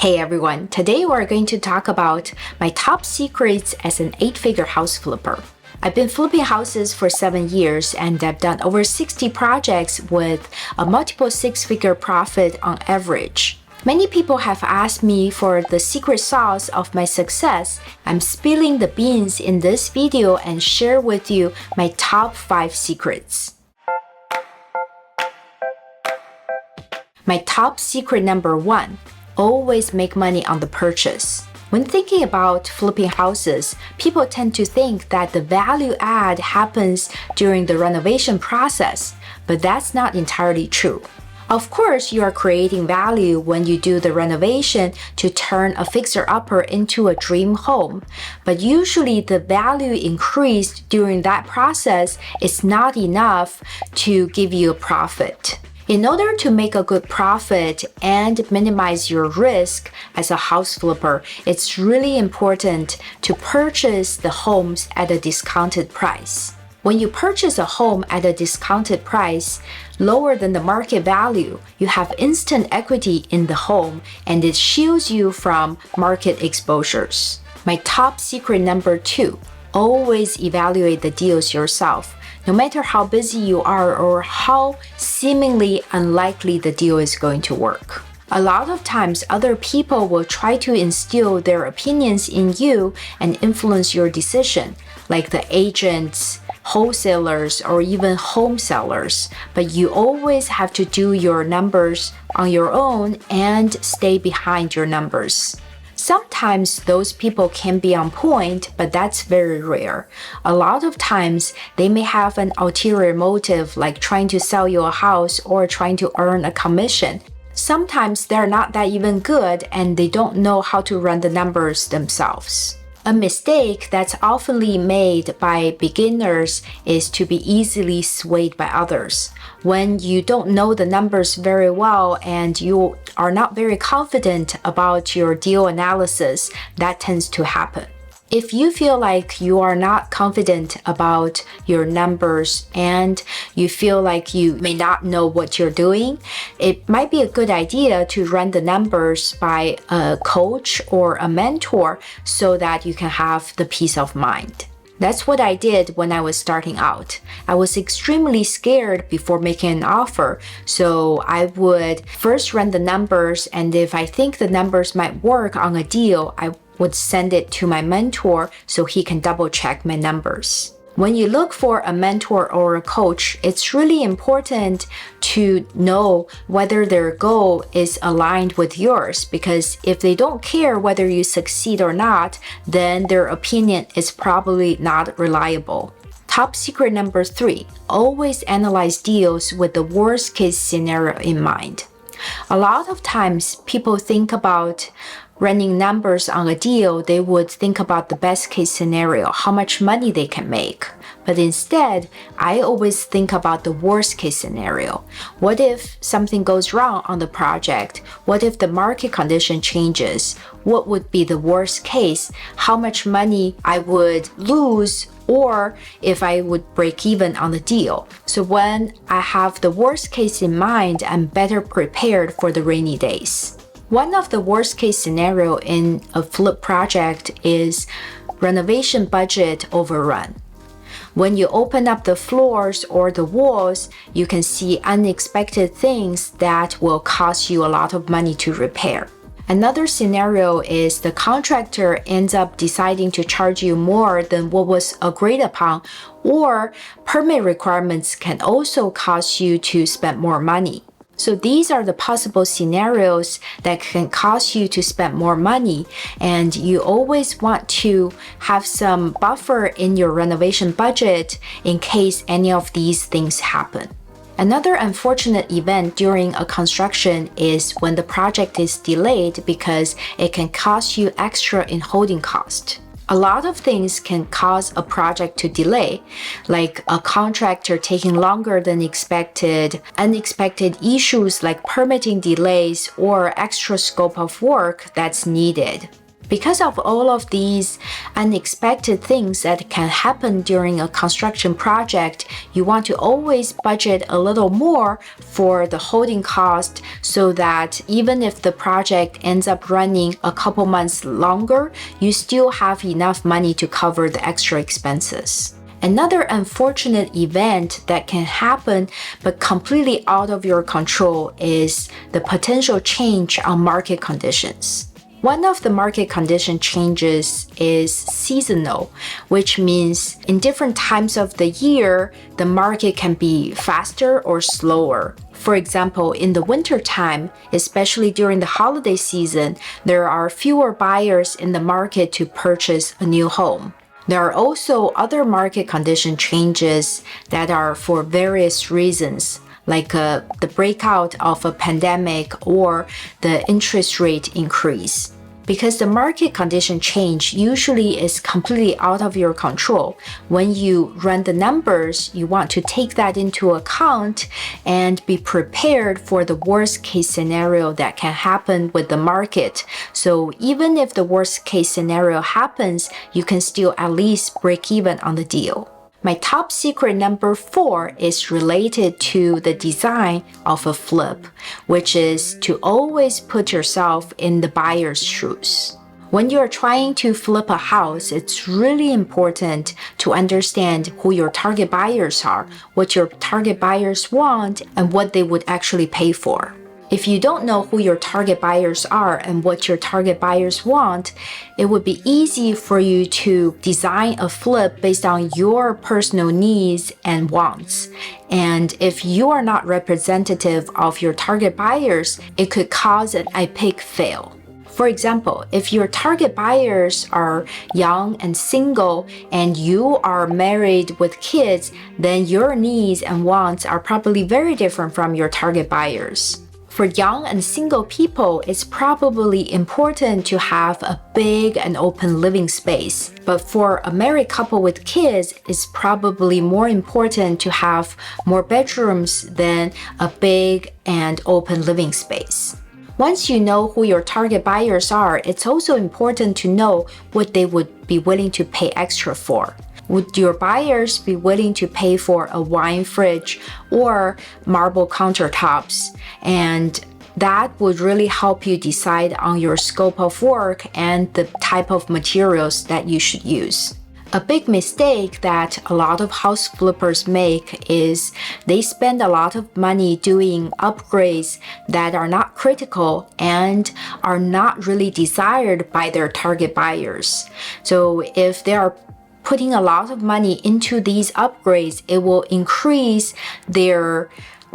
Hey everyone, today we're going to talk about my top secrets as an 8-figure house flipper. I've been flipping houses for 7 years and I've done over 60 projects with a multiple 6-figure profit on average. Many people have asked me for the secret sauce of my success. I'm spilling the beans in this video and share with you my top 5 secrets. My top secret number 1. Always make money on the purchase. When thinking about flipping houses, people tend to think that the value add happens during the renovation process, but that's not entirely true. Of course, you are creating value when you do the renovation to turn a fixer-upper into a dream home, but usually the value increased during that process is not enough to give you a profit. In order to make a good profit and minimize your risk as a house flipper, it's really important to purchase the homes at a discounted price. When you purchase a home at a discounted price, lower than the market value, you have instant equity in the home and it shields you from market exposures. My top secret number 2, always evaluate the deals yourself. No matter how busy you are or how seemingly unlikely the deal is going to work. A lot of times, other people will try to instill their opinions in you and influence your decision, like the agents, wholesalers, or even home sellers. But you always have to do your numbers on your own and stay behind your numbers. Sometimes those people can be on point, but that's very rare. A lot of times, they may have an ulterior motive like trying to sell you a house or trying to earn a commission. Sometimes they're not that even good and they don't know how to run the numbers themselves. A mistake that's often made by beginners is to be easily swayed by others. When you don't know the numbers very well and you are not very confident about your deal analysis, that tends to happen. If you feel like you are not confident about your numbers and you feel like you may not know what you're doing, it might be a good idea to run the numbers by a coach or a mentor so that you can have the peace of mind. That's what I did when I was starting out. I was extremely scared before making an offer, so I would first run the numbers, and if I think the numbers might work on a deal, I would send it to my mentor so he can double check my numbers. When you look for a mentor or a coach, it's really important to know whether their goal is aligned with yours, because if they don't care whether you succeed or not, then their opinion is probably not reliable. Top secret number 3, always analyze deals with the worst case scenario in mind. A lot of times people think about running numbers on a deal, they would think about the best case scenario, how much money they can make. But instead, I always think about the worst case scenario. What if something goes wrong on the project? What if the market condition changes? What would be the worst case? How much money I would lose, or if I would break even on the deal. So when I have the worst case in mind, I'm better prepared for the rainy days. One of the worst case scenario in a flip project is renovation budget overrun. When you open up the floors or the walls, you can see unexpected things that will cost you a lot of money to repair. Another scenario is the contractor ends up deciding to charge you more than what was agreed upon, or permit requirements can also cause you to spend more money. So these are the possible scenarios that can cause you to spend more money, and you always want to have some buffer in your renovation budget in case any of these things happen. Another unfortunate event during a construction is when the project is delayed because it can cost you extra in holding cost. A lot of things can cause a project to delay, like a contractor taking longer than expected, unexpected issues like permitting delays, or extra scope of work that's needed. Because of all of these unexpected things that can happen during a construction project, you want to always budget a little more for the holding cost so that even if the project ends up running a couple months longer, you still have enough money to cover the extra expenses. Another unfortunate event that can happen but completely out of your control is the potential change on market conditions. One of the market condition changes is seasonal, which means in different times of the year, the market can be faster or slower. For example, in the winter time, especially during the holiday season, there are fewer buyers in the market to purchase a new home. There are also other market condition changes that are for various reasons, like the breakout of a pandemic or the interest rate increase. Because the market condition change usually is completely out of your control, when you run the numbers, you want to take that into account and be prepared for the worst case scenario that can happen with the market. So even if the worst case scenario happens, you can still at least break even on the deal. My top secret number 4 is related to the design of a flip, which is to always put yourself in the buyer's shoes. When you're trying to flip a house, it's really important to understand who your target buyers are, what your target buyers want, and what they would actually pay for. If you don't know who your target buyers are and what your target buyers want, it would be easy for you to design a flip based on your personal needs and wants. And if you are not representative of your target buyers, it could cause an epic fail. For example, if your target buyers are young and single and you are married with kids, then your needs and wants are probably very different from your target buyers. For young and single people, it's probably important to have a big and open living space. But for a married couple with kids, it's probably more important to have more bedrooms than a big and open living space. Once you know who your target buyers are, it's also important to know what they would be willing to pay extra for. Would your buyers be willing to pay for a wine fridge or marble countertops? And that would really help you decide on your scope of work and the type of materials that you should use. A big mistake that a lot of house flippers make is they spend a lot of money doing upgrades that are not critical and are not really desired by their target buyers. So if they are putting a lot of money into these upgrades, it will increase their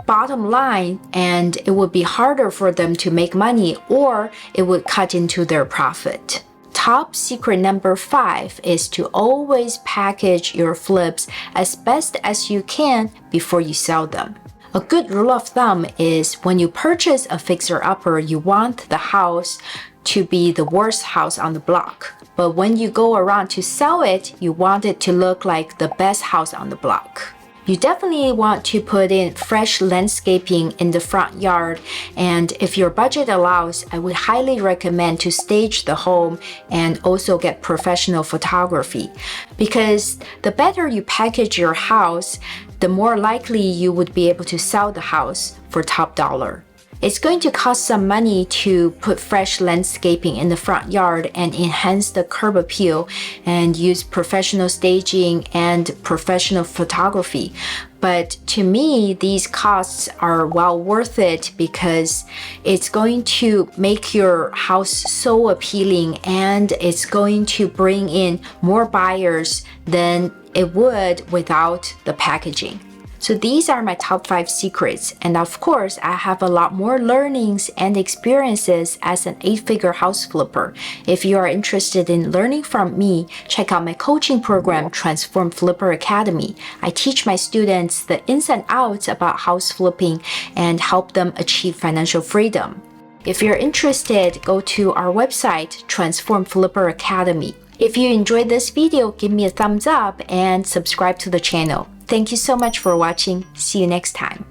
bottom line and it would be harder for them to make money, or it would cut into their profit. Top secret number 5 is to always package your flips as best as you can before you sell them. A good rule of thumb is when you purchase a fixer-upper, you want the house to be the worst house on the block. But when you go around to sell it, you want it to look like the best house on the block. You definitely want to put in fresh landscaping in the front yard, and if your budget allows, I would highly recommend to stage the home and also get professional photography. Because the better you package your house, the more likely you would be able to sell the house for top dollar. It's going to cost some money to put fresh landscaping in the front yard and enhance the curb appeal and use professional staging and professional photography. But to me, these costs are well worth it because it's going to make your house so appealing and it's going to bring in more buyers than it would without the packaging. So these are my top 5 secrets, and of course, I have a lot more learnings and experiences as an 8-figure house flipper. If you are interested in learning from me, check out my coaching program, Transform Flipper Academy. I teach my students the ins and outs about house flipping and help them achieve financial freedom. If you're interested, go to our website, Transform Flipper Academy. If you enjoyed this video, give me a thumbs up and subscribe to the channel. Thank you so much for watching. See you next time.